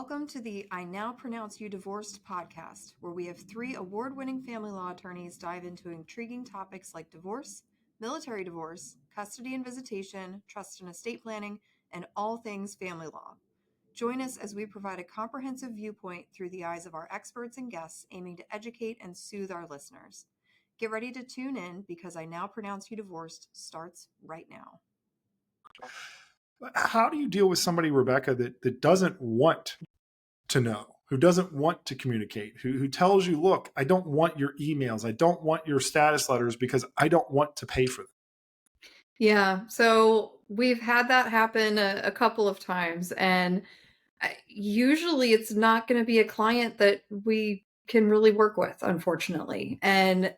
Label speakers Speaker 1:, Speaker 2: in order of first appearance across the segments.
Speaker 1: Welcome to the I Now Pronounce You Divorced podcast, where we have three award-winning family law attorneys dive into intriguing topics like divorce, military divorce, custody and visitation, trust and estate planning, and all things family law. Join us as we provide a comprehensive viewpoint through the eyes of our experts and guests, aiming to educate and soothe our listeners. Get ready to tune in because I Now Pronounce You Divorced starts right now.
Speaker 2: How do you deal with somebody, Rebecca, that doesn't want to know, who doesn't want to communicate, who tells you, look, I don't want your emails, I don't want your status letters because I don't want to pay for them?
Speaker 3: Yeah, so we've had that happen a couple of times, and usually it's not going to be a client that we can really work with, unfortunately. And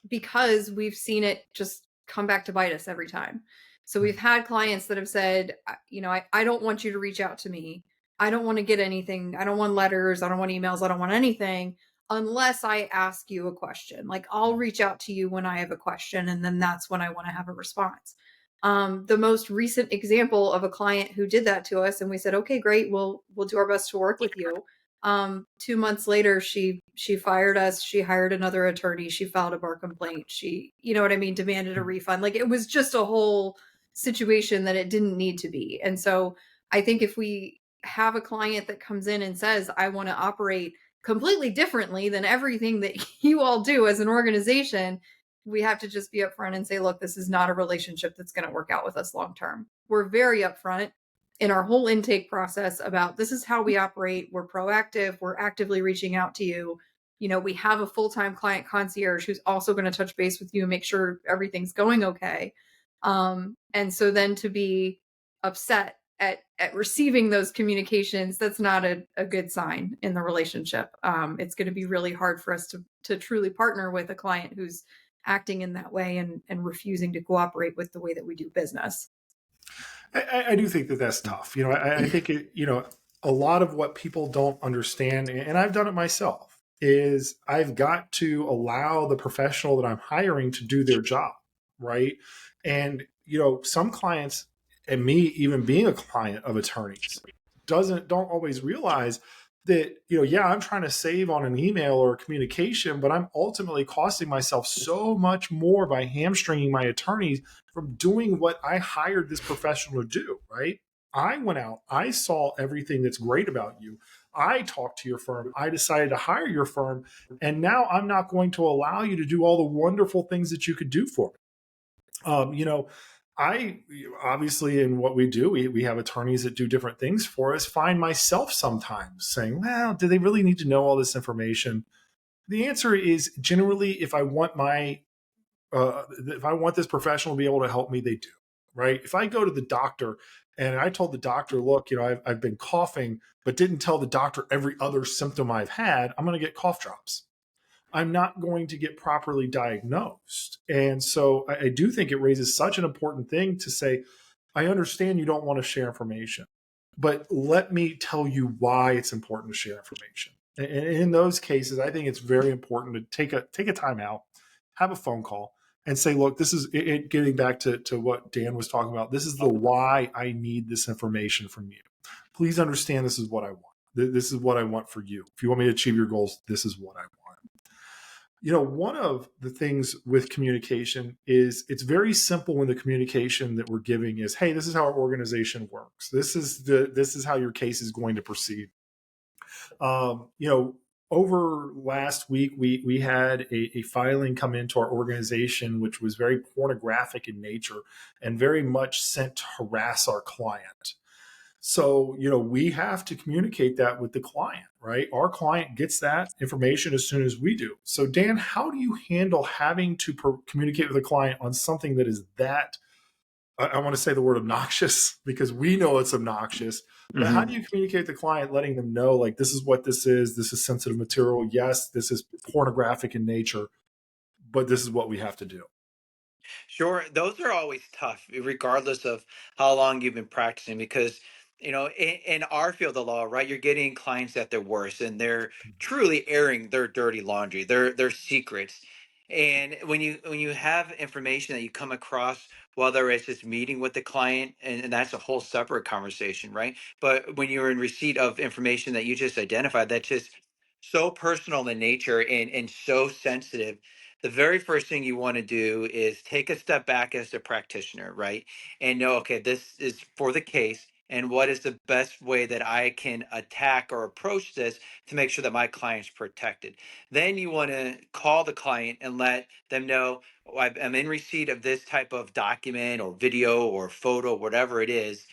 Speaker 3: because we've seen it just come back to bite us every time. So we've had clients that have said, I don't want you to reach out to me. I don't want to get anything. I don't want letters. I don't want emails. I don't want anything unless I ask you a question. Like, I'll reach out to you when I have a question, and then that's when I want to have a response. The most recent example of a client who did that to us, and we said, okay, great, we'll do our best to work with you. 2 months later, she fired us. She hired another attorney. She filed a bar complaint. She, demanded a refund. Like, it was just a whole situation that it didn't need to be. And so I think if we have a client that comes in and says, I want to operate completely differently than everything that you all do as an organization, we have to just be upfront and say, look, this is not a relationship that's going to work out with us long term. We're very upfront in our whole intake process about this is how we operate. We're proactive. We're actively reaching out to you. We have a full-time client concierge who's also going to touch base with you and make sure everything's going okay. And so then to be upset at receiving those communications, that's not a good sign in the relationship. It's going to be really hard for us to truly partner with a client who's acting in that way and refusing to cooperate with the way that we do business.
Speaker 2: I do think that that's tough. I think a lot of what people don't understand, and I've done it myself, is I've got to allow the professional that I'm hiring to do their job, right? And some clients, and me even being a client of attorneys, don't always realize that, I'm trying to save on an email or a communication, but I'm ultimately costing myself so much more by hamstringing my attorneys from doing what I hired this professional to do, right? I went out, I saw everything that's great about you. I talked to your firm, I decided to hire your firm, and now I'm not going to allow you to do all the wonderful things that you could do for me. I obviously, in what we do, we have attorneys that do different things for us. Find myself sometimes saying, well, do they really need to know all this information? The answer is generally, if I want this professional to be able to help me, they do, right? If I go to the doctor and I told the doctor, look, I've been coughing, but didn't tell the doctor every other symptom I've had, I'm going to get cough drops. I'm not going to get properly diagnosed. And so I do think it raises such an important thing to say, I understand you don't want to share information, but let me tell you why it's important to share information. And in those cases, I think it's very important to take a time out, have a phone call, and say, look, this is it, getting back to what Dan was talking about. This is the why I need this information from you. Please understand this is what I want. This is what I want for you. If you want me to achieve your goals, this is what I want. One of the things with communication is it's very simple when the communication that we're giving is, hey, this is how our organization works. This is how your case is going to proceed. Over last week, we had a filing come into our organization, which was very pornographic in nature and very much sent to harass our client. So, we have to communicate that with the client, right? Our client gets that information as soon as we do. So, Dan, how do you handle having to communicate with a client on something that is that, I want to say the word obnoxious because we know it's obnoxious, but how do you communicate with the client, letting them know, like, this is what this is sensitive material. Yes, this is pornographic in nature, but this is what we have to do.
Speaker 4: Sure, those are always tough, regardless of how long you've been practicing, because in our field of law, right, you're getting clients at their worst, and they're truly airing their dirty laundry, their secrets. And when you have information that you come across, whether it's just meeting with the client, and that's a whole separate conversation, right? But when you're in receipt of information that you just identified, that's just so personal in nature and so sensitive, the very first thing you want to do is take a step back as a practitioner, right? And know, okay, this is for the case. And what is the best way that I can attack or approach this to make sure that my client's protected? Then you want to call the client and let them know, "Oh, I'm in receipt of this type of document or video or photo, whatever it is.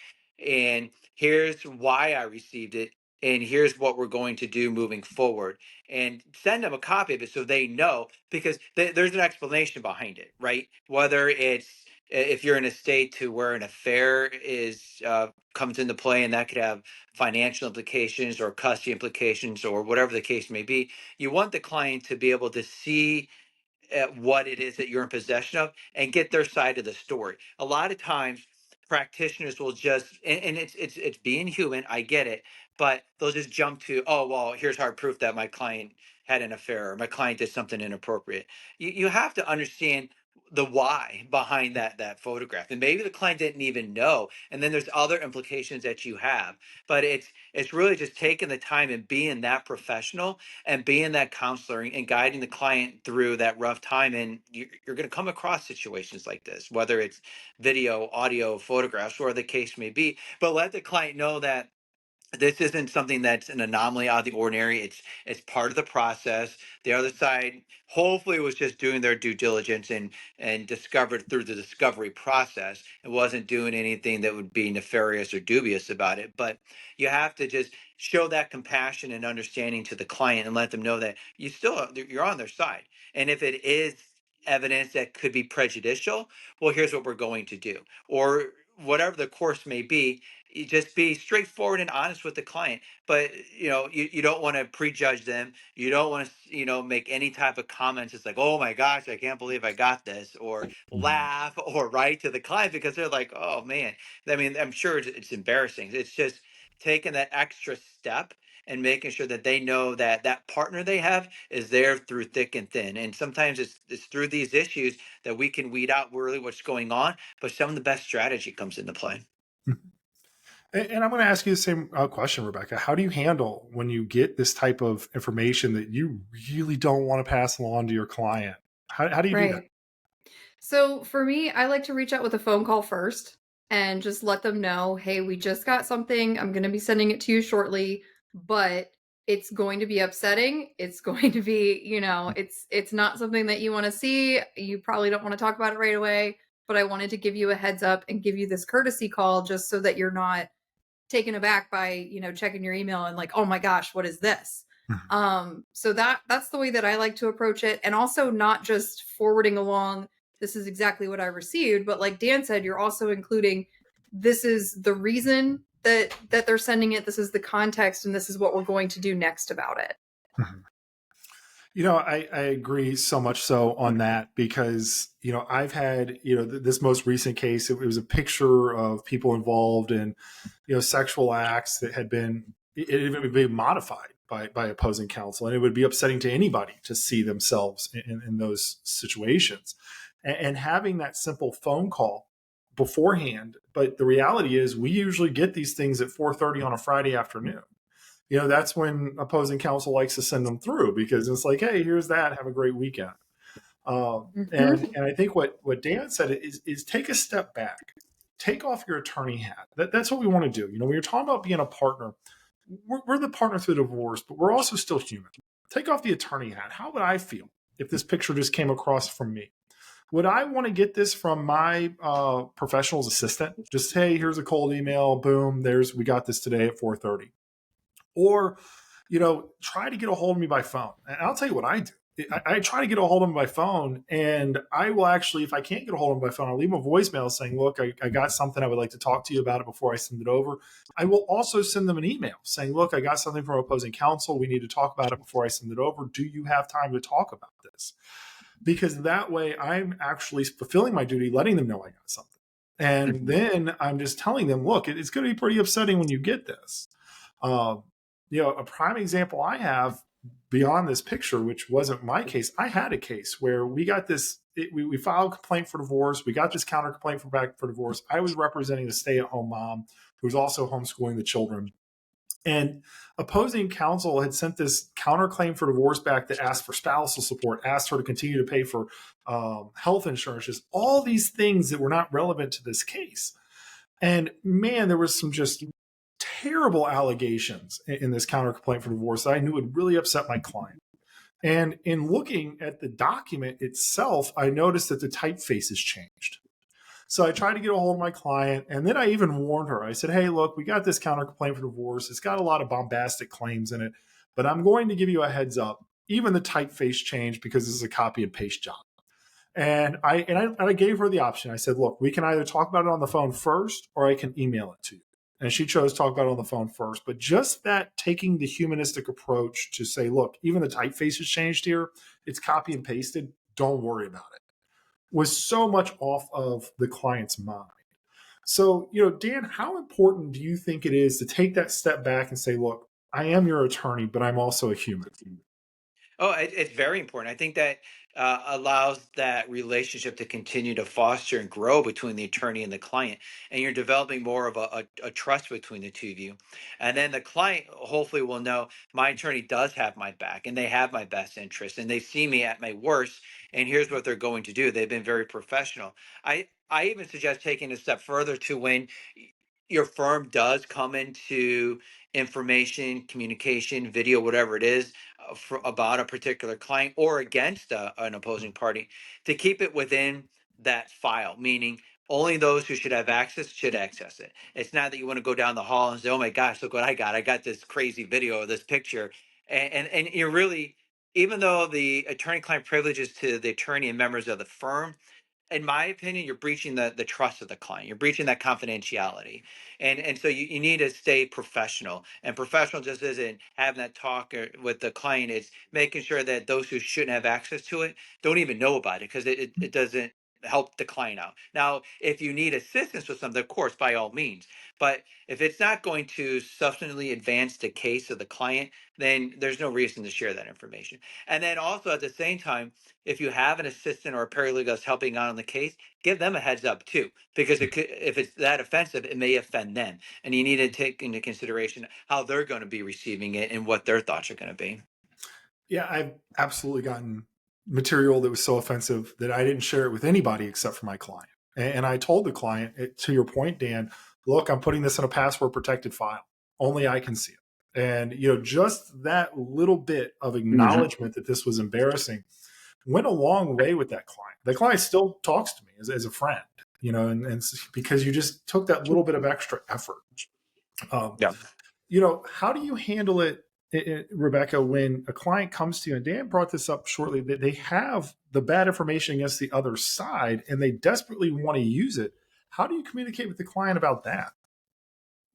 Speaker 4: And here's why I received it. And here's what we're going to do moving forward." And send them a copy of it so they know, because there's an explanation behind it, right? Whether it's if you're in a state to where an affair is comes into play, and that could have financial implications or custody implications or whatever the case may be, you want the client to be able to see what it is that you're in possession of and get their side of the story. A lot of times practitioners will just, and it's being human, I get it, but they'll just jump to, oh well, here's hard proof that my client had an affair or my client did something inappropriate. You have to understand the why behind that photograph, and maybe the client didn't even know, and then there's other implications that you have. But it's really just taking the time and being that professional and being that counselor and guiding the client through that rough time. And you're going to come across situations like this, whether it's video, audio, photographs, or the case may be. But let the client know that this isn't something that's an anomaly out of the ordinary. It's part of the process. The other side hopefully was just doing their due diligence and discovered through the discovery process. It wasn't doing anything that would be nefarious or dubious about it. But you have to just show that compassion and understanding to the client and let them know that you're on their side. And if it is evidence that could be prejudicial, well, here's what we're going to do. Or whatever the course may be, you just be straightforward and honest with the client. But you don't want to prejudge them. You don't want to make any type of comments. It's like, oh my gosh, I can't believe I got this, or
Speaker 2: Mhm.
Speaker 4: laugh or write to the client, because they're like, oh man. I mean, I'm sure it's embarrassing. It's just taking that extra step and making sure that they know that that partner they have is there through thick and thin. And sometimes it's through these issues that we can weed out really what's going on, but some of the best strategy comes into play.
Speaker 2: And I'm going to ask you the same question, Rebecca. How do you handle when you get this type of information that you really don't want to pass along to your client? How do you do that?
Speaker 3: Right. So for me, I like to reach out with a phone call first and just let them know, hey, we just got something. I'm going to be sending it to you shortly, but it's going to be upsetting. It's going to be, it's not something that you want to see. You probably don't want to talk about it right away, but I wanted to give you a heads up and give you this courtesy call just so that you're not taken aback by, checking your email and like, oh my gosh, what is this? So that's the way that I like to approach it. And also not just forwarding along, this is exactly what I received, but like Dan said, you're also including, this is the reason that they're sending it, this is the context, and this is what we're going to do next about it.
Speaker 2: I agree so much so on that because, I've had, this most recent case, it was a picture of people involved in, sexual acts that had been, it had been modified by opposing counsel. And it would be upsetting to anybody to see themselves in those situations. And having that simple phone call beforehand. But the reality is we usually get these things at 4:30 on a Friday afternoon. That's when opposing counsel likes to send them through because it's like, hey, here's that. Have a great weekend. And I think what Dan said is take a step back, take off your attorney hat. That's what we want to do. When you're talking about being a partner, we're the partner through divorce, but we're also still human. Take off the attorney hat. How would I feel if this picture just came across from me? Would I want to get this from my professional's assistant? Just, hey, here's a cold email. Boom, we got this today at 4:30. Or, try to get a hold of me by phone. And I'll tell you what I do. I try to get a hold of them by phone, and I will actually, if I can't get a hold of them by phone, I'll leave them a voicemail saying, look, I got something. I would like to talk to you about it before I send it over. I will also send them an email saying, look, I got something from opposing counsel. We need to talk about it before I send it over. Do you have time to talk about this? Because that way I'm actually fulfilling my duty, letting them know I got something. And then I'm just telling them, look, it's going to be pretty upsetting when you get this. A prime example I have, beyond this picture, which wasn't my case. I had a case where we got this, we filed a complaint for divorce. We got this counter complaint for divorce. I was representing the stay-at-home mom who was also homeschooling the children. And opposing counsel had sent this counterclaim for divorce back that asked for spousal support, asked her to continue to pay for health insurance, just all these things that were not relevant to this case. And man, there was some just terrible allegations in this counterclaim for divorce that I knew would really upset my client. And in looking at the document itself, I noticed that the typeface has changed. So I tried to get a hold of my client, and then I even warned her. I said, hey, look, we got this counterclaim for divorce. It's got a lot of bombastic claims in it, but I'm going to give you a heads up. Even the typeface changed because this is a copy and paste job. And I gave her the option. I said, look, we can either talk about it on the phone first, or I can email it to you. And she chose to talk about it on the phone first. But just that, taking the humanistic approach to say, look, even the typeface has changed here. It's copy and pasted. Don't worry about it, was so much off of the client's mind. So, Dan, how important do you think it is to take that step back and say, look, I am your attorney, but I'm also a human?
Speaker 4: Oh, it's very important. I think that allows that relationship to continue to foster and grow between the attorney and the client. And you're developing more of a trust between the two of you. And then the client hopefully will know my attorney does have my back and they have my best interest and they see me at my worst. And here's what they're going to do. They've been very professional. I even suggest taking a step further to when your firm does come into information, communication, video, whatever it is, about a particular client or against an opposing party, to keep it within that file, meaning only those who should have access should access it. It's not that you want to go down the hall and say, oh my gosh, look what I got. I got this crazy video or this picture. And you're really, even though the attorney-client privilege is to the attorney and members of the firm, in my opinion, you're breaching the trust of the client. You're breaching that confidentiality. And so you need to stay professional. And professional just isn't having that talk with the client. It's making sure that those who shouldn't have access to it don't even know about it, because it doesn't help the client out. Now, if you need assistance with something, of course, by all means. But if it's not going to substantially advance the case of the client, then there's no reason to share that information. And then also at the same time, if you have an assistant or a paralegal that's helping out on the case, give them a heads up too, because if it's that offensive, it may offend them, and you need to take into consideration how they're going to be receiving it and what their thoughts are going to be.
Speaker 2: Yeah, I've absolutely gotten material that was so offensive that I didn't share it with anybody except for my client. And I told the client, to your point, Dan, look, I'm putting this in a password protected file. Only I can see it. And, just that little bit of acknowledgement that this was embarrassing went a long way with that client. The client still talks to me as a friend, and because you just took that little bit of extra effort.
Speaker 4: Yeah.
Speaker 2: How do you handle it, Rebecca, when a client comes to you, and Dan brought this up shortly, that they have the bad information against the other side and they desperately want to use it? How do you communicate with the client about that?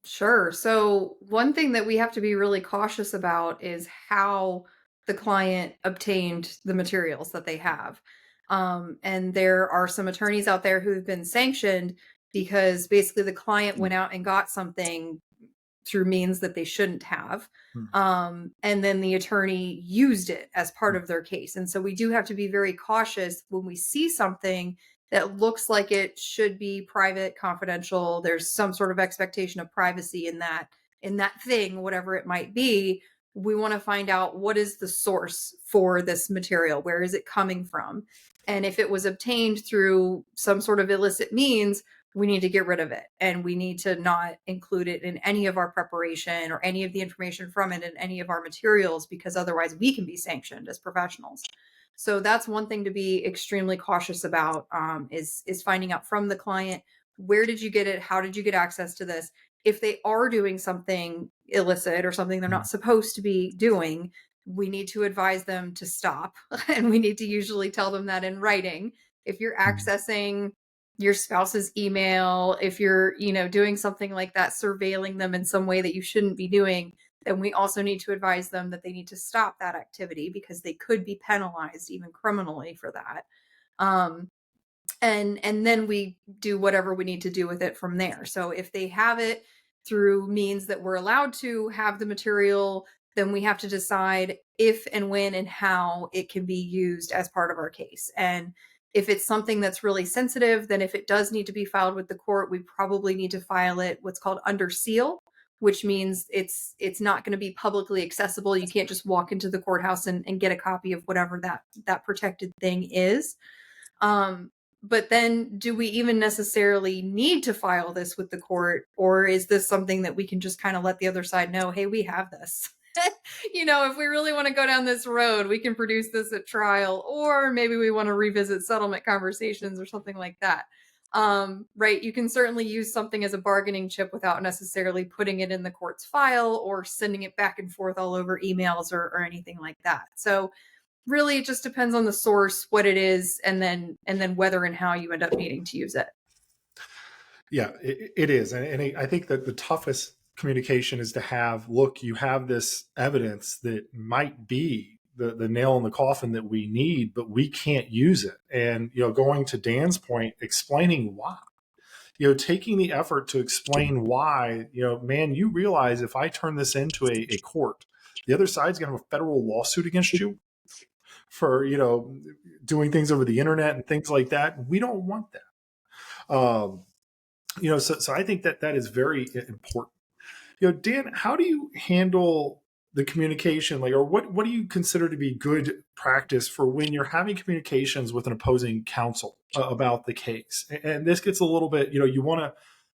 Speaker 3: Sure. So, one thing that we have to be really cautious about is how the client obtained the materials that they have. And there are some attorneys out there who've been sanctioned because basically the client went out and got something through means that they shouldn't have. And then the attorney used it as part of their case. And so we do have to be very cautious when we see something that looks like it should be private, confidential. There's some sort of expectation of privacy in that thing, whatever it might be. We want to find out, what is the source for this material? Where is it coming from? And if it was obtained through some sort of illicit means, we need to get rid of it, and we need to not include it in any of our preparation or any of the information from it in any of our materials, because otherwise we can be sanctioned as professionals. So that's one thing to be extremely cautious about, is finding out from the client, where did you get it? How did you get access to this? If they are doing something illicit or something they're not supposed to be doing, we need to advise them to stop. And we need to usually tell them that in writing. If you're accessing your spouse's email, if you're, doing something like that, surveilling them in some way that you shouldn't be doing, then we also need to advise them that they need to stop that activity, because they could be penalized even criminally for that. And then we do whatever we need to do with it from there. So if they have it through means that we're allowed to have the material, then we have to decide if and when and how it can be used as part of our case. And if it's something that's really sensitive, then if it does need to be filed with the court, we probably need to file it what's called under seal, which means it's not going to be publicly accessible. You can't just walk into the courthouse and get a copy of whatever that protected thing is. But then do we even necessarily need to file this with the court? Or is this something that we can just kind of let the other side know, hey, we have this? If we really want to go down this road, we can produce this at trial, or maybe we want to revisit settlement conversations or something like that. Right. You can certainly use something as a bargaining chip without necessarily putting it in the court's file or sending it back and forth all over emails or anything like that. So really it just depends on the source, what it is, and then whether and how you end up needing to use it.
Speaker 2: Yeah, it is. And I think that the toughest communication is to have, look, you have this evidence that might be the nail in the coffin that we need, but we can't use it. And, going to Dan's point, explaining why, taking the effort to explain why, man, you realize if I turn this into a court, the other side's going to have a federal lawsuit against you for, doing things over the internet and things like that. We don't want that. So I think that is very important. Dan, how do you handle the communication, or what do you consider to be good practice for when you're having communications with an opposing counsel about the case? And this gets a little bit,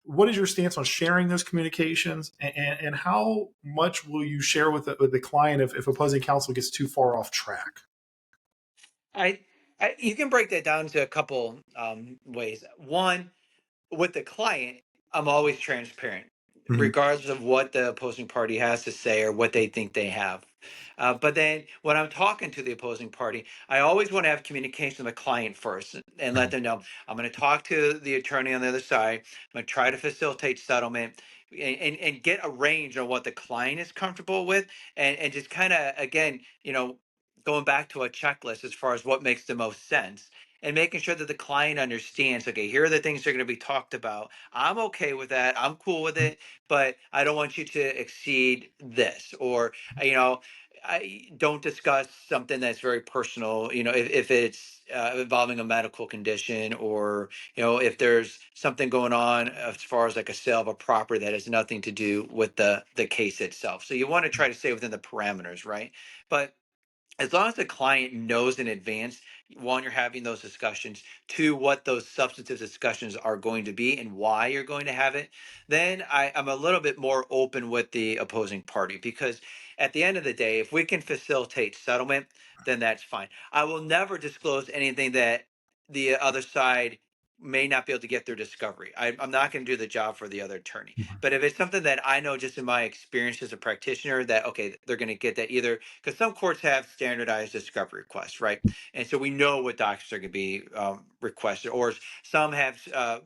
Speaker 2: what is your stance on sharing those communications, and how much will you share with the client if opposing counsel gets too far off track?
Speaker 4: You can break that down to a couple ways. One, with the client, I'm always transparent,
Speaker 2: Mhm.
Speaker 4: regardless of what the opposing party has to say or what they think they have. But then when I'm talking to the opposing party, I always want to have communication with the client first and let them know I'm going to talk to the attorney on the other side. I'm going to try to facilitate settlement and get a range on what the client is comfortable with, and just kind of, again, going back to a checklist as far as what makes the most sense, and making sure that the client understands, okay, here are the things that are going to be talked about. I'm okay with that. I'm cool with it, but I don't want you to exceed this. Or, I don't discuss something that's very personal, if it's involving a medical condition, or, if there's something going on as far as like a sale of a property that has nothing to do with the case itself. So you want to try to stay within the parameters, right? But as long as the client knows in advance, one, you're having those discussions, two, what those substantive discussions are going to be and why you're going to have it, then I'm a little bit more open with the opposing party, because at the end of the day, if we can facilitate settlement, then that's fine. I will never disclose anything that the other side may not be able to get through discovery. I'm not going to do the job for the other attorney. But if it's something that I know just in my experience as a practitioner that, okay, they're going to get that either, because some courts have standardized discovery requests, right? And so we know what documents are going to be requested, or some have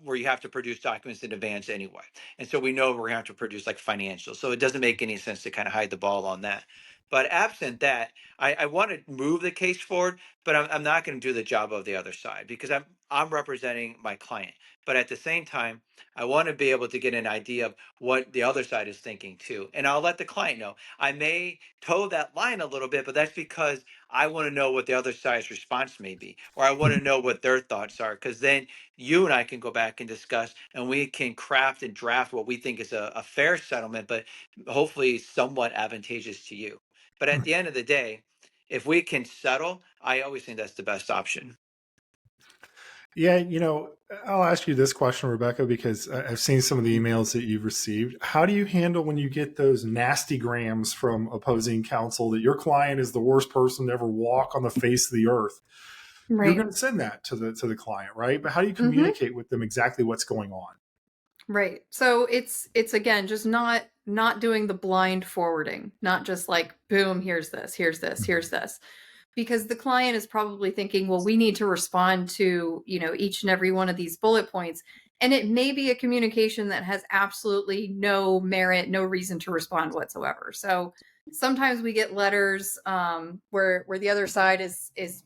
Speaker 4: where you have to produce documents in advance anyway. And so we know we're going to have to produce like financials. So it doesn't make any sense to kind of hide the ball on that. But absent that, I want to move the case forward, but I'm not going to do the job of the other side, because I'm representing my client. But at the same time, I want to be able to get an idea of what the other side is thinking too. And I'll let the client know. I may toe that line a little bit, but that's because I want to know what the other side's response may be, or I want to know what their thoughts are, because then you and I can go back and discuss, and we can craft and draft what we think is a fair settlement, but hopefully somewhat advantageous to you. But at the end of the day, if we can settle, I always think that's the best option.
Speaker 2: Yeah, I'll ask you this question, Rebecca, because I've seen some of the emails that you've received. How do you handle when you get those nasty grams from opposing counsel that your client is the worst person to ever walk on the face of the earth? You're
Speaker 3: Right.
Speaker 2: going to send that to the client, right? But how do you communicate with them exactly what's going on?
Speaker 3: Right. So it's again just not doing the blind forwarding, not just like boom, here's this, here's this, here's this. Because the client is probably thinking, well, we need to respond to, each and every one of these bullet points. And it may be a communication that has absolutely no merit, no reason to respond whatsoever. So sometimes we get letters where the other side is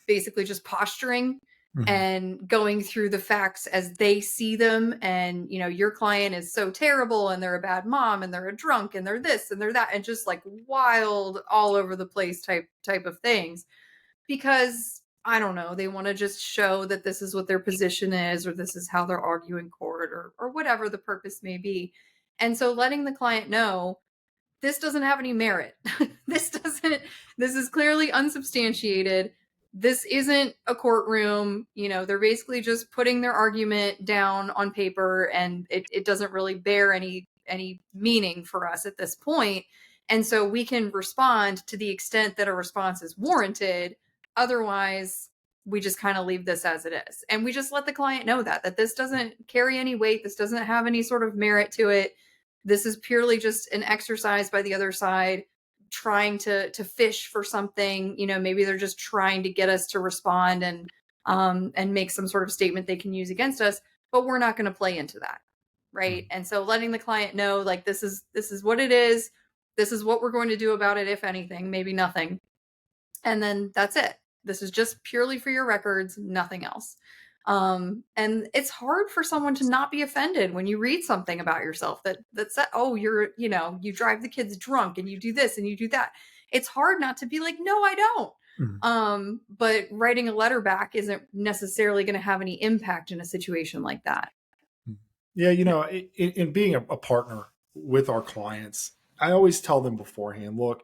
Speaker 3: basically just posturing
Speaker 2: Mhm.
Speaker 3: and going through the facts as they see them. And, your client is so terrible and they're a bad mom and they're a drunk and they're this and they're that, and just like wild all over the place type of things, because I don't know, they want to just show that this is what their position is, or this is how they're arguing court, or whatever the purpose may be. And so letting the client know, this doesn't have any merit. This is clearly unsubstantiated. This isn't a courtroom. They're basically just putting their argument down on paper, and it doesn't really bear any meaning for us at this point. And so we can respond to the extent that a response is warranted. Otherwise, we just kind of leave this as it is. And we just let the client know that this doesn't carry any weight. This doesn't have any sort of merit to it. This is purely just an exercise by the other side trying to fish for something. Maybe they're just trying to get us to respond and make some sort of statement they can use against us, but we're not going to play into that. Right. And so letting the client know, like, this is what it is. This is what we're going to do about it, if anything, maybe nothing. And then that's it. This is just purely for your records, nothing else. And it's hard for someone to not be offended when you read something about yourself that said, oh, you drive the kids drunk and you do this and you do that. It's hard not to be like, no, I don't.
Speaker 2: Mhm.
Speaker 3: But writing a letter back isn't necessarily going to have any impact in a situation like that.
Speaker 2: Yeah, in being a partner with our clients, I always tell them beforehand, look,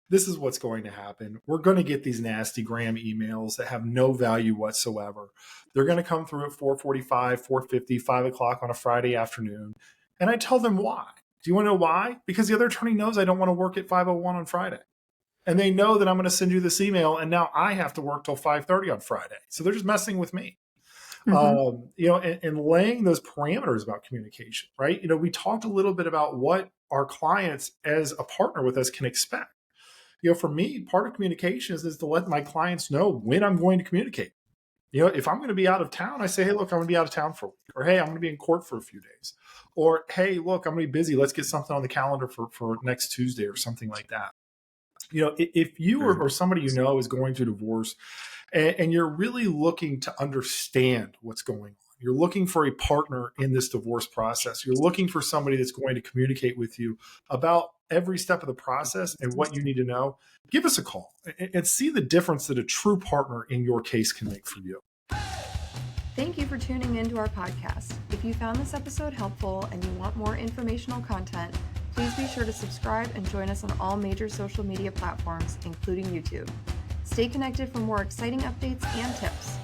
Speaker 2: this is what's going to happen. We're going to get these nasty gram emails that have no value whatsoever. They're going to come through at 4:45, 4:50, 5 o'clock on a Friday afternoon. And I tell them why. Do you want to know why? Because the other attorney knows I don't want to work at 5:01 on Friday. And they know that I'm going to send you this email, and now I have to work till 5:30 on Friday. So they're just messing with me. And laying those parameters about communication, right? We talked a little bit about what our clients as a partner with us can expect. For me, part of communication is to let my clients know when I'm going to communicate. If I'm going to be out of town, I say, hey, look, I'm going to be out of town for a week, or hey, I'm going to be in court for a few days, or hey, look, I'm going to be busy. Let's get something on the calendar for next Tuesday or something like that. If you or somebody is going through divorce, and you're really looking to understand what's going on, you're looking for a partner in this divorce process, you're looking for somebody that's going to communicate with you about every step of the process and what you need to know, give us a call and see the difference that a true partner in your case can make for you.
Speaker 1: Thank you for tuning into our podcast. If you found this episode helpful and you want more informational content, please be sure to subscribe and join us on all major social media platforms, including YouTube. Stay connected for more exciting updates and tips.